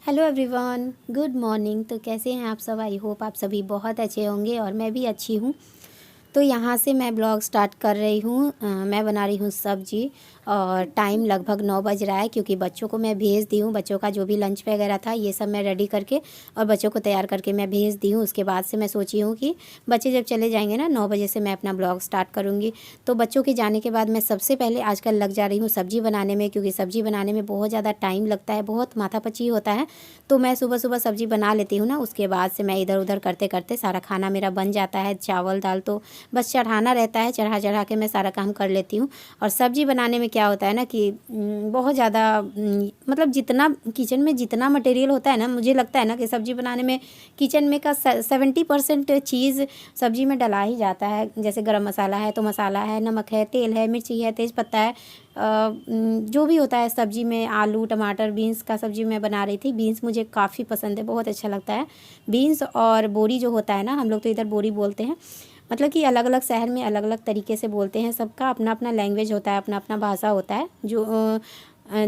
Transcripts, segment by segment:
Hello everyone, good morning. तो कैसे हैं आप सब? आई होप आप सभी बहुत अच्छे होंगे और मैं भी अच्छी हूँ। तो यहाँ से मैं ब्लॉग स्टार्ट कर रही हूँ। मैं बना रही हूँ सब्जी और टाइम लगभग 9 बज रहा है क्योंकि बच्चों को मैं भेज दी हूँ। बच्चों का जो भी लंच वगैरह था ये सब मैं रेडी करके और बच्चों को तैयार करके मैं भेज दी हूँ। उसके बाद से मैं सोची हूँ कि बच्चे जब चले जाएंगे ना 9 बजे से मैं अपना ब्लॉग स्टार्ट करूँगी। तो बच्चों के जाने के बाद मैं सबसे पहले आजकल लग जा रही हूँ सब्ज़ी बनाने में, क्योंकि सब्ज़ी बनाने में बहुत ज़्यादा टाइम लगता है, बहुत माथापच्ची होता है। तो मैं सुबह सुबह सब्ज़ी बना लेती हूँ ना, उसके बाद से मैं इधर उधर करते करते सारा खाना मेरा बन जाता है। चावल दाल तो बस चढ़ाना रहता है, चढ़ा चढ़ा के मैं सारा काम कर लेती हूँ। और सब्ज़ी बनाने में क्या होता है ना कि बहुत ज़्यादा मतलब जितना किचन में जितना मटेरियल होता है ना, मुझे लगता है ना कि सब्ज़ी बनाने में किचन में का 70% चीज़ सब्ज़ी में डला ही जाता है। जैसे गरम मसाला है तो मसाला है, नमक है, तेल है, मिर्ची है, तेज़पत्ता है, जो भी होता है सब्ज़ी में। आलू टमाटर बीन्स का सब्ज़ी मैं बना रही थी। बीन्स मुझे काफ़ी पसंद है, बहुत अच्छा लगता है बीन्स। और बोरी जो होता है ना, हम लोग तो इधर बोरी बोलते हैं, मतलब कि अलग अलग शहर में अलग अलग तरीके से बोलते हैं। सबका अपना अपना लैंग्वेज होता है, अपना अपना भाषा होता है।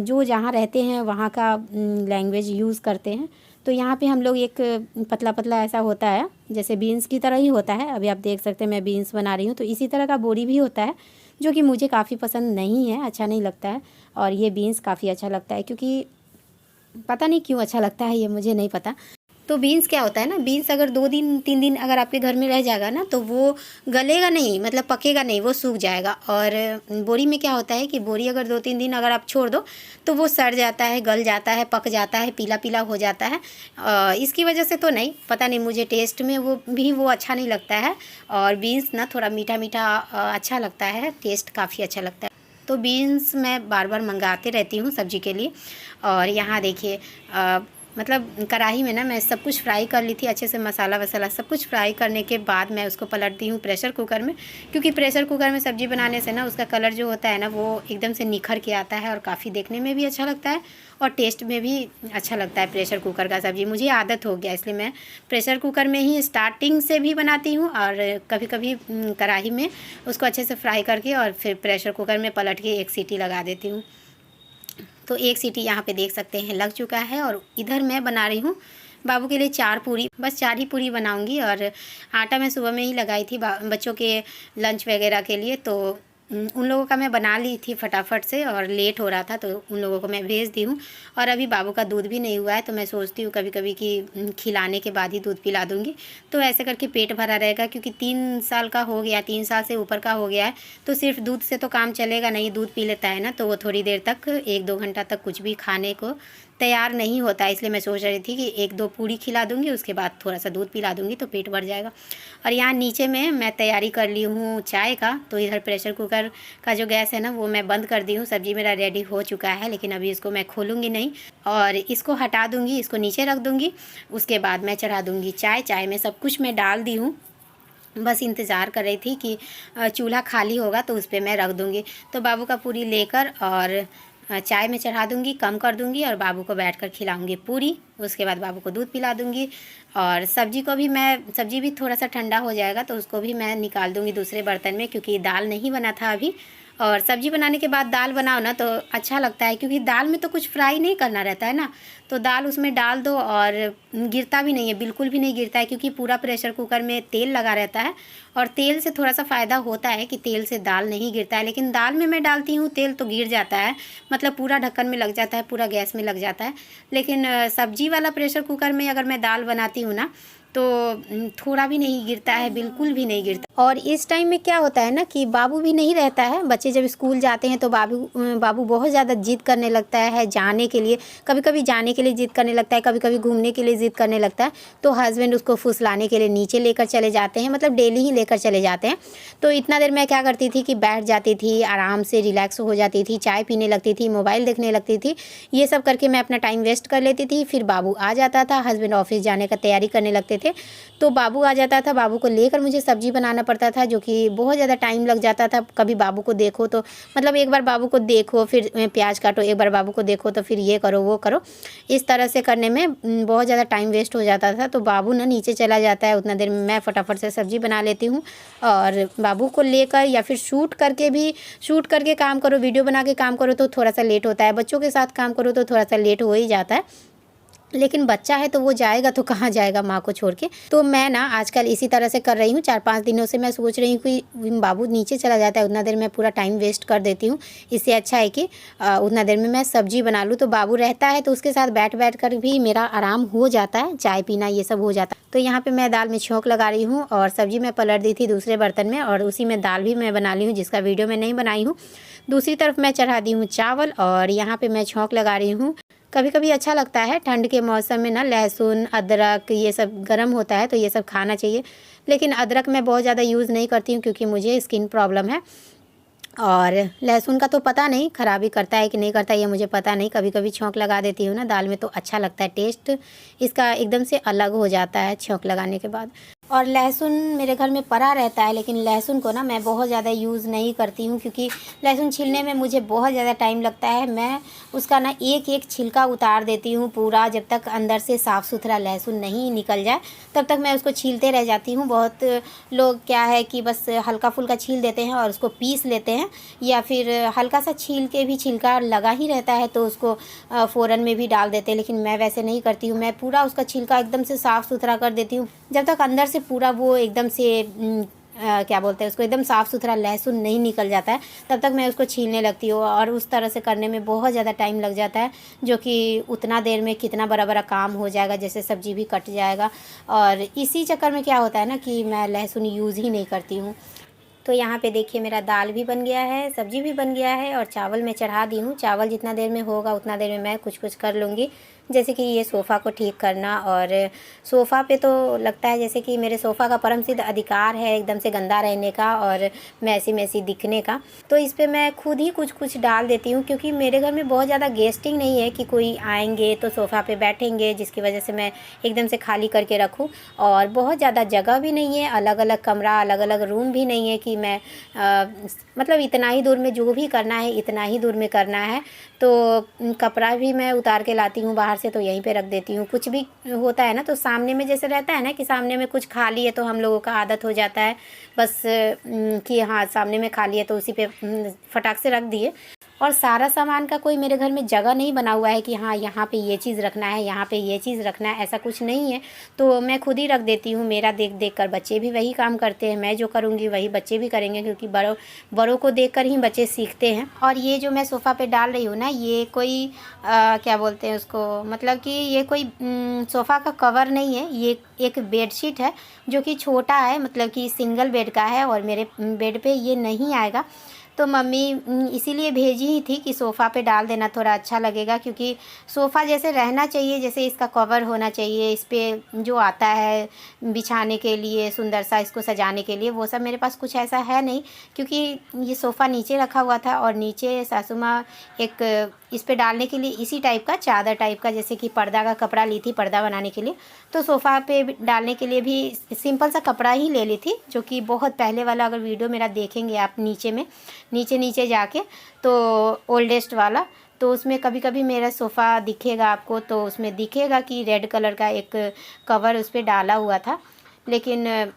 जो जहाँ रहते हैं वहाँ का लैंग्वेज यूज़ करते हैं। तो यहाँ पे हम लोग एक पतला पतला ऐसा होता है, जैसे बीन्स की तरह ही होता है। अभी आप देख सकते हैं मैं बीन्स बना रही हूँ, तो इसी तरह का बोरी भी होता है जो कि मुझे काफ़ी पसंद नहीं है, अच्छा नहीं लगता है। और ये बीन्स काफ़ी अच्छा लगता है, क्योंकि पता नहीं क्यों अच्छा लगता है, ये मुझे नहीं पता। तो बीन्स क्या होता है ना, बीन्स अगर 2 दिन 3 दिन अगर आपके घर में रह जाएगा ना, तो वो गलेगा नहीं, मतलब पकेगा नहीं, वो सूख जाएगा। और बोरी में क्या होता है कि बोरी अगर 2-3 दिन अगर आप छोड़ दो तो वो सड़ जाता है, गल जाता है, पक जाता है, पीला पीला हो जाता है। इसकी वजह से तो नहीं, पता नहीं, मुझे टेस्ट में वो अच्छा नहीं लगता है। और बीन्स ना थोड़ा मीठा मीठा अच्छा लगता है, टेस्ट काफ़ी अच्छा लगता है। तो बीन्स मैं बार बार मंगाते रहती हूँ सब्ज़ी के लिए। और यहाँ देखिए मतलब कढ़ाई में ना मैं सब कुछ फ्राई कर ली थी अच्छे से, मसाला वसाला सब कुछ फ्राई करने के बाद मैं उसको पलट दी हूँ प्रेशर कुकर में। क्योंकि प्रेशर कुकर में सब्ज़ी बनाने से ना उसका कलर जो होता है ना वो एकदम से निखर के आता है और काफ़ी देखने में भी अच्छा लगता है और टेस्ट में भी अच्छा लगता है प्रेशर कुकर का सब्ज़ी। मुझे आदत हो गया, इसलिए मैं प्रेशर कुकर में ही स्टार्टिंग से भी बनाती हूँ और कभी कभी कढ़ाई में उसको अच्छे से फ्राई करके और फिर प्रेशर कुकर में पलट के एक सीटी लगा देती हूँ। तो एक सीटी यहाँ पे देख सकते हैं लग चुका है। और इधर मैं बना रही हूँ बाबू के लिए 4 पूरी, बस 4 ही पूरी बनाऊँगी। और आटा मैं सुबह में ही लगाई थी बच्चों के लंच वगैरह के लिए। तो उन लोगों का मैं बना ली थी फटाफट से और लेट हो रहा था, तो उन लोगों को मैं भेज दी हूँ। और अभी बाबू का दूध भी नहीं हुआ है, तो मैं सोचती हूँ कभी कभी कि खिलाने के बाद ही दूध पिला दूँगी, तो ऐसे करके पेट भरा रहेगा। क्योंकि 3 साल का हो गया, 3 साल से ऊपर का हो गया है, तो सिर्फ दूध से तो काम चलेगा नहीं। दूध पी लेता है ना तो वो थोड़ी देर तक 1-2 घंटा तक कुछ भी खाने को तैयार नहीं होता है। इसलिए मैं सोच रही थी कि 1-2 पूरी खिला दूँगी, उसके बाद थोड़ा सा दूध पिला दूँगी तो पेट भर जाएगा। और यहाँ नीचे में मैं तैयारी कर ली हूँ चाय का। तो इधर प्रेशर कुकर का जो गैस है ना वो मैं बंद कर दी हूँ। सब्ज़ी मेरा रेडी हो चुका है, लेकिन अभी इसको मैं खोलूँगी नहीं और इसको हटा दूँगी, इसको नीचे रख दूँगी। उसके बाद मैं चढ़ा दूँगी चाय। चाय में सब कुछ मैं डाल दी हूँ, बस इंतज़ार कर रही थी कि चूल्हा खाली होगा तो उस पर मैं रख दूँगी। तो बाबू का पूरी लेकर और चाय में चढ़ा दूँगी, कम कर दूँगी और बाबू को बैठकर खिलाऊँगी पूरी। उसके बाद बाबू को दूध पिला दूँगी। और सब्ज़ी भी थोड़ा सा ठंडा हो जाएगा तो उसको भी मैं निकाल दूँगी दूसरे बर्तन में, क्योंकि दाल नहीं बना था अभी। और सब्ज़ी बनाने के बाद दाल बनाओ ना तो अच्छा लगता है, क्योंकि दाल में तो कुछ फ्राई नहीं करना रहता है ना, तो दाल उसमें डाल दो और गिरता भी नहीं है, बिल्कुल भी नहीं गिरता है, क्योंकि पूरा प्रेशर कुकर में तेल लगा रहता है। और तेल से थोड़ा सा फ़ायदा होता है कि तेल से दाल नहीं गिरता है, लेकिन दाल में मैं डालती हूँ तेल तो गिर जाता है, मतलब पूरा ढक्कन में लग जाता है, पूरा गैस में लग जाता है। लेकिन सब्ज़ी वाला प्रेशर कुकर में अगर मैं दाल बनाती हूँ ना तो थोड़ा भी नहीं गिरता है, बिल्कुल भी नहीं गिरता। और इस टाइम में क्या होता है ना कि बाबू भी नहीं रहता है। बच्चे जब स्कूल जाते हैं तो बाबू बहुत ज़्यादा जिद करने लगता है जाने के लिए। कभी कभी जाने के लिए जिद करने लगता है, कभी कभी घूमने के लिए जिद करने लगता है। तो हस्बैंड उसको फुसलाने के लिए नीचे लेकर चले जाते हैं, मतलब डेली ही लेकर चले जाते हैं। तो इतना देर मैं क्या करती थी कि बैठ जाती थी, आराम से रिलैक्स हो जाती थी, चाय पीने लगती थी, मोबाइल देखने लगती थी। ये सब करके मैं अपना टाइम वेस्ट कर लेती थी। फिर बाबू आ जाता था, हस्बैंड ऑफिस जाने का तैयारी करने लगते थे, तो बाबू आ जाता था। बाबू को लेकर मुझे सब्ज़ी बनाना पड़ता था, जो कि बहुत ज़्यादा टाइम लग जाता था। कभी बाबू को देखो तो मतलब एक बार बाबू को देखो, फिर प्याज काटो, एक बार बाबू को देखो तो फिर ये करो वो करो, इस तरह से करने में बहुत ज़्यादा टाइम वेस्ट हो जाता था। तो बाबू ना नीचे चला जाता है, उतना देर में मैं फटाफट से सब्ज़ी बना लेती हूँ। और बाबू को लेकर या फिर शूट करके काम करो, वीडियो बना के काम करो तो थोड़ा सा लेट होता है, बच्चों के साथ काम करो तो थोड़ा सा लेट हो ही जाता है। लेकिन बच्चा है तो वो जाएगा तो कहाँ जाएगा माँ को छोड़ के। तो मैं ना आजकल इसी तरह से कर रही हूँ। 4-5 दिनों से मैं सोच रही हूँ कि बाबू नीचे चला जाता है, उतना देर मैं पूरा टाइम वेस्ट कर देती हूँ। इससे अच्छा है कि उतना देर में मैं सब्जी बना लूँ, तो बाबू रहता है तो उसके साथ बैठ कर भी मेरा आराम हो जाता है, चाय पीना ये सब हो जाता है। तो यहाँ पर मैं दाल में छौंक लगा रही हूँ और सब्जी मैं पलट दी थी दूसरे बर्तन में, और उसी में दाल भी मैं बना ली हूँ, जिसका वीडियो मैं नहीं बनाई हूँ। दूसरी तरफ मैं चढ़ा दी हूँ चावल, और यहाँ पर मैं छौंक लगा रही हूँ। कभी कभी अच्छा लगता है ठंड के मौसम में ना, लहसुन अदरक ये सब गर्म होता है तो ये सब खाना चाहिए। लेकिन अदरक मैं बहुत ज़्यादा यूज़ नहीं करती हूँ क्योंकि मुझे स्किन प्रॉब्लम है। और लहसुन का तो पता नहीं खराबी करता है कि नहीं करता, ये मुझे पता नहीं। कभी कभी छौंक लगा देती हूँ ना दाल में तो अच्छा लगता है, टेस्ट इसका एकदम से अलग हो जाता है छौंक लगाने के बाद। और लहसुन मेरे घर में पड़ा रहता है, लेकिन लहसुन को ना मैं बहुत ज़्यादा यूज़ नहीं करती हूँ क्योंकि लहसुन छीलने में मुझे बहुत ज़्यादा टाइम लगता है। मैं उसका ना एक एक छिलका उतार देती हूँ पूरा, जब तक अंदर से साफ़ सुथरा लहसुन नहीं निकल जाए तब तक मैं उसको छीलते रह जाती हूँ। बहुत लोग क्या है कि बस हल्का फुल्का छील देते हैं और उसको पीस लेते हैं, या फिर हल्का सा छील के भी छिलका लगा ही रहता है तो उसको फ़ौरन में भी डाल देते हैं। लेकिन मैं वैसे नहीं करती हूँ, मैं पूरा उसका छिलका एकदम से साफ़ सुथरा कर देती हूँ। जब तक अंदर से पूरा वो एकदम से क्या बोलते हैं उसको, एकदम साफ़ सुथरा लहसुन नहीं निकल जाता है तब तक मैं उसको छीलने लगती हूँ। और उस तरह से करने में बहुत ज़्यादा टाइम लग जाता है, जो कि उतना देर में कितना बड़ा बड़ा काम हो जाएगा, जैसे सब्ज़ी भी कट जाएगा। और इसी चक्कर में क्या होता है ना कि मैं लहसुन यूज़ ही नहीं करती हूँ। तो यहाँ पे देखिए मेरा दाल भी बन गया है, सब्जी भी बन गया है, और चावल मैं चढ़ा दी हूँ। चावल जितना देर में होगा उतना देर में मैं कुछ कुछ कर लूँगी, जैसे कि ये सोफ़ा को ठीक करना। और सोफ़ा पे तो लगता है जैसे कि मेरे सोफ़ा का परम सिद्ध अधिकार है एकदम से गंदा रहने का और मैसी मैसी दिखने का। तो इस पे मैं खुद ही कुछ कुछ डाल देती हूँ, क्योंकि मेरे घर में बहुत ज़्यादा गेस्टिंग नहीं है कि कोई आएंगे तो सोफ़ा पे बैठेंगे, जिसकी वजह से मैं एकदम से खाली करके रखूँ। और बहुत ज़्यादा जगह भी नहीं है, अलग अलग कमरा अलग अलग रूम भी नहीं है कि मैं मतलब इतना ही दूर में जो भी करना है इतना ही दूर में करना है। तो कपड़ा भी मैं उतार के लाती हूँ बाहर से तो यहीं पे रख देती हूँ। कुछ भी होता है ना तो सामने में जैसे रहता है ना कि सामने में कुछ खाली है तो हम लोगों का आदत हो जाता है बस कि हाँ सामने में खाली है तो उसी पे फटाक से रख दिए। और सारा सामान का कोई मेरे घर में जगह नहीं बना हुआ है कि हाँ यहाँ पे ये चीज़ रखना है, यहाँ पे ये चीज़ रखना है, ऐसा कुछ नहीं है। तो मैं खुद ही रख देती हूँ। मेरा देख देख कर बच्चे भी वही काम करते हैं, मैं जो करूँगी वही बच्चे भी करेंगे, क्योंकि बड़ों को देख कर ही बच्चे सीखते हैं। और ये जो मैं सोफ़ा पे डाल रही हूँ ना, ये कोई क्या बोलते हैं उसको, मतलब कि ये कोई सोफ़ा का कवर नहीं है, ये एक बेडशीट है जो कि छोटा है, मतलब कि सिंगल बेड का है और मेरे बेड पे ये नहीं आएगा। तो मम्मी इसीलिए भेजी ही थी कि सोफ़ा पे डाल देना, थोड़ा अच्छा लगेगा, क्योंकि सोफ़ा जैसे रहना चाहिए जैसे इसका कवर होना चाहिए, इस पे जो आता है बिछाने के लिए सुंदर सा इसको सजाने के लिए, वो सब मेरे पास कुछ ऐसा है नहीं। क्योंकि ये सोफ़ा नीचे रखा हुआ था और नीचे सासू माँ एक इस पे डालने के लिए इसी टाइप का चादर टाइप का, जैसे कि पर्दा का कपड़ा ली थी पर्दा बनाने के लिए, तो सोफ़ा पे डालने के लिए भी सिंपल सा कपड़ा ही ले ली थी, जो कि बहुत पहले वाला, अगर वीडियो मेरा देखेंगे आप नीचे में नीचे जाके तो ओल्डेस्ट वाला, तो उसमें कभी कभी मेरा सोफ़ा दिखेगा आपको, तो उसमें दिखेगा कि रेड कलर का एक कवर उस पर डाला हुआ था। लेकिन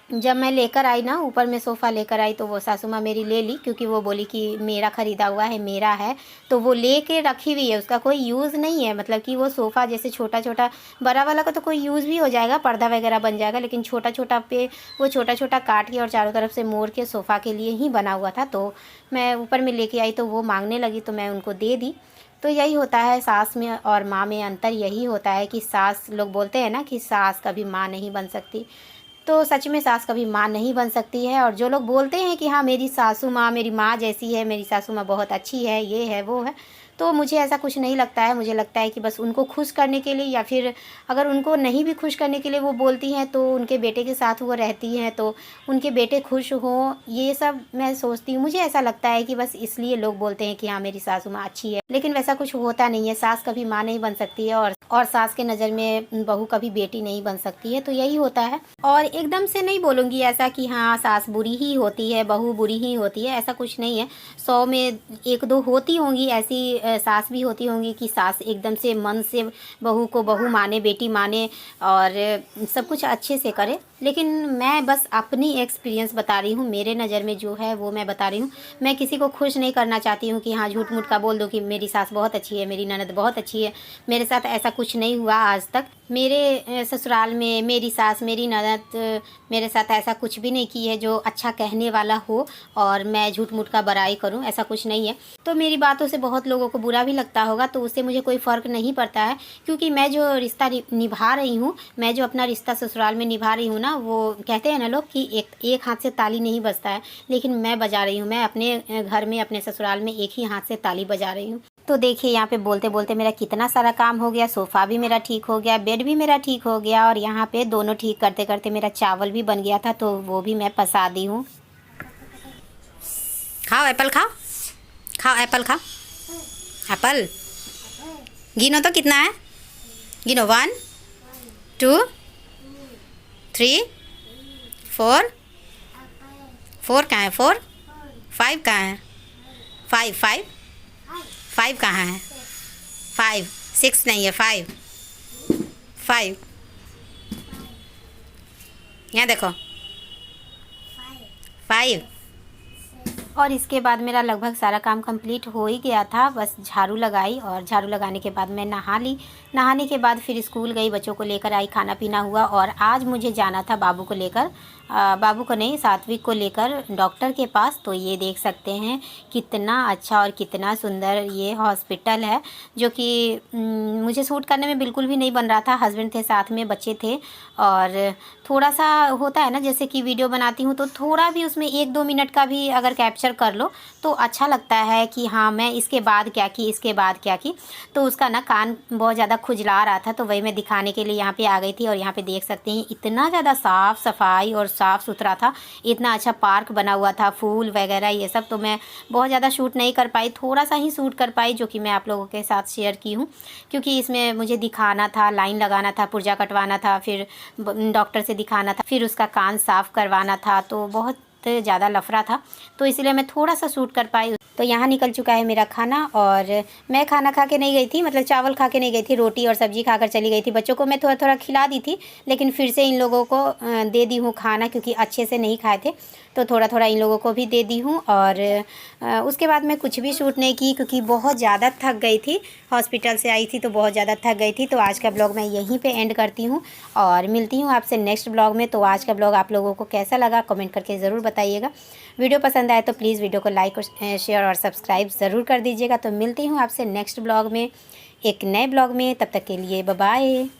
जब मैं लेकर आई ना ऊपर में सोफ़ा लेकर आई तो वो सासू माँ मेरी ले ली, क्योंकि वो बोली कि मेरा ख़रीदा हुआ है, मेरा है, तो वो ले के रखी हुई है, उसका कोई यूज़ नहीं है। मतलब कि वो सोफ़ा जैसे छोटा छोटा, बड़ा वाला का तो कोई यूज़ भी हो जाएगा, पर्दा वगैरह बन जाएगा, लेकिन छोटा छोटा पे वो छोटा छोटा काट के और चारों तरफ से मोड़ के सोफ़ा के लिए ही बना हुआ था। तो मैं ऊपर में लेके आई तो वो मांगने लगी तो मैं उनको दे दी। तो यही होता है सास में और माँ में अंतर, यही होता है कि सास, लोग बोलते हैं ना कि सास कभी माँ नहीं बन सकती, तो सच में सास कभी माँ नहीं बन सकती है। और जो लोग बोलते हैं कि हाँ मेरी सासू माँ मेरी माँ जैसी है, मेरी सासू माँ बहुत अच्छी है, ये है वो है, तो मुझे ऐसा कुछ नहीं लगता है। मुझे लगता है कि बस उनको खुश करने के लिए, या फिर अगर उनको नहीं भी खुश करने के लिए वो बोलती हैं तो उनके बेटे के साथ वो रहती हैं तो उनके बेटे खुश हों, ये सब मैं सोचती हूँ। मुझे ऐसा लगता है कि बस इसलिए लोग बोलते हैं कि हाँ मेरी सासू माँ अच्छी है, लेकिन वैसा कुछ होता नहीं है। सास कभी माँ नहीं बन सकती है और सास के नज़र में बहू कभी बेटी नहीं बन सकती है, तो यही होता है। और एकदम से नहीं बोलूँगी ऐसा कि हाँ सास बुरी ही होती है बहू बुरी ही होती है, ऐसा कुछ नहीं है। 100 में 1-2 होती होंगी ऐसी सास भी होती होंगी कि सास एकदम से मन से बहू को बहू माने, बेटी माने और सब कुछ अच्छे से करे। लेकिन मैं बस अपनी एक्सपीरियंस बता रही हूँ, मेरे नज़र में जो है वो मैं बता रही हूँ। मैं किसी को खुश नहीं करना चाहती हूँ कि हाँ झूठ मूठ का बोल दो कि मेरी सास बहुत अच्छी है, मेरी ननद बहुत अच्छी है। मेरे साथ ऐसा कुछ नहीं हुआ आज तक। मेरे ससुराल में मेरी सास, मेरी ननद मेरे साथ ऐसा कुछ भी नहीं की है जो अच्छा कहने वाला हो और मैं झूठ मूठ का बड़ाई करूँ, ऐसा कुछ नहीं है। तो मेरी बातों से बहुत लोगों को बुरा भी लगता होगा, तो उससे मुझे कोई फ़र्क नहीं पड़ता है, क्योंकि मैं जो रिश्ता निभा रही हूँ, मैं जो अपना रिश्ता ससुराल में निभा रही हूँ ना, वो कहते हैं ना लोग कि एक हाथ से ताली नहीं बजता है, लेकिन मैं बजा रही हूँ। मैं अपने घर में, अपने ससुराल में एक ही हाथ से ताली बजा रही हूँ। तो देखिए यहाँ पे बोलते बोलते मेरा कितना सारा काम हो गया। सोफ़ा भी मेरा ठीक हो गया, बेड भी मेरा ठीक हो गया, और यहाँ पे दोनों ठीक करते करते मेरा चावल भी बन गया था, तो वो भी मैं पसा दी हूँ। खाओ एप्पल, खाओ खाओ एप्पल, खाओ एप्पल। गिनो तो कितना है, गिनो 1 2 3 4। 4 कहाँ है, 4 5 कहाँ है, 5 कहाँ है, 5 6 नहीं है, 5 यहाँ देखो 5। और इसके बाद मेरा लगभग सारा काम कंप्लीट हो ही गया था। बस झाड़ू लगाई, और झाड़ू लगाने के बाद मैं नहा ली। नहाने के बाद फिर स्कूल गई, बच्चों को लेकर आई, खाना पीना हुआ। और आज मुझे जाना था बाबू को लेकर, बाबू को नहीं, सात्विक को लेकर डॉक्टर के पास। तो ये देख सकते हैं कितना अच्छा और कितना सुंदर ये हॉस्पिटल है, जो कि मुझे सूट करने में बिल्कुल भी नहीं बन रहा था। हस्बैंड थे साथ में, बच्चे थे, और थोड़ा सा होता है ना, जैसे कि वीडियो बनाती हूँ तो थोड़ा भी उसमें 1-2 मिनट का भी अगर कैप्चर कर लो तो अच्छा लगता है कि हाँ मैं इसके बाद क्या की, इसके बाद क्या की। तो उसका ना कान बहुत ज़्यादा खुजला रहा था, तो वही मैं दिखाने के लिए यहाँ पे आ गई थी। और यहाँ पे देख सकते हैं इतना ज़्यादा साफ़ सफाई और साफ़ सुथरा था, इतना अच्छा पार्क बना हुआ था, फूल वगैरह ये सब। तो मैं बहुत ज़्यादा शूट नहीं कर पाई, थोड़ा सा ही शूट कर पाई, जो कि मैं आप लोगों के साथ शेयर की हूँ, क्योंकि इसमें मुझे दिखाना था, लाइन लगाना था, पुर्जा कटवाना था, फिर डॉक्टर से दिखाना था, फिर उसका कान साफ़ करवाना था। तो बहुत ज़्यादा लफड़ा था, तो इसलिए मैं थोड़ा सा शूट कर पाई। तो यहाँ निकल चुका है मेरा खाना, और मैं खाना खा के नहीं गई थी, मतलब चावल खा के नहीं गई थी, रोटी और सब्ज़ी खाकर चली गई थी। बच्चों को मैं थोड़ा थोड़ा खिला दी थी, लेकिन फिर से इन लोगों को दे दी हूँ खाना, क्योंकि अच्छे से नहीं खाए थे, तो थोड़ा थोड़ा इन लोगों को भी दे दी हूँ। और उसके बाद मैं कुछ भी शूट नहीं की, क्योंकि बहुत ज़्यादा थक गई थी, हॉस्पिटल से आई थी तो बहुत ज़्यादा थक गई थी। तो आज का ब्लॉग मैं यहीं पे एंड करती हूँ, और मिलती हूँ आपसे नेक्स्ट ब्लॉग में। तो आज का ब्लॉग आप लोगों को कैसा लगा कमेंट करके ज़रूर बताइएगा। वीडियो पसंद आए तो प्लीज़ वीडियो को लाइक और शेयर और सब्सक्राइब ज़रूर कर दीजिएगा। तो मिलती हूँ आपसे नेक्स्ट ब्लॉग में, एक नए ब्लॉग में। तब तक के लिए बाय बाय।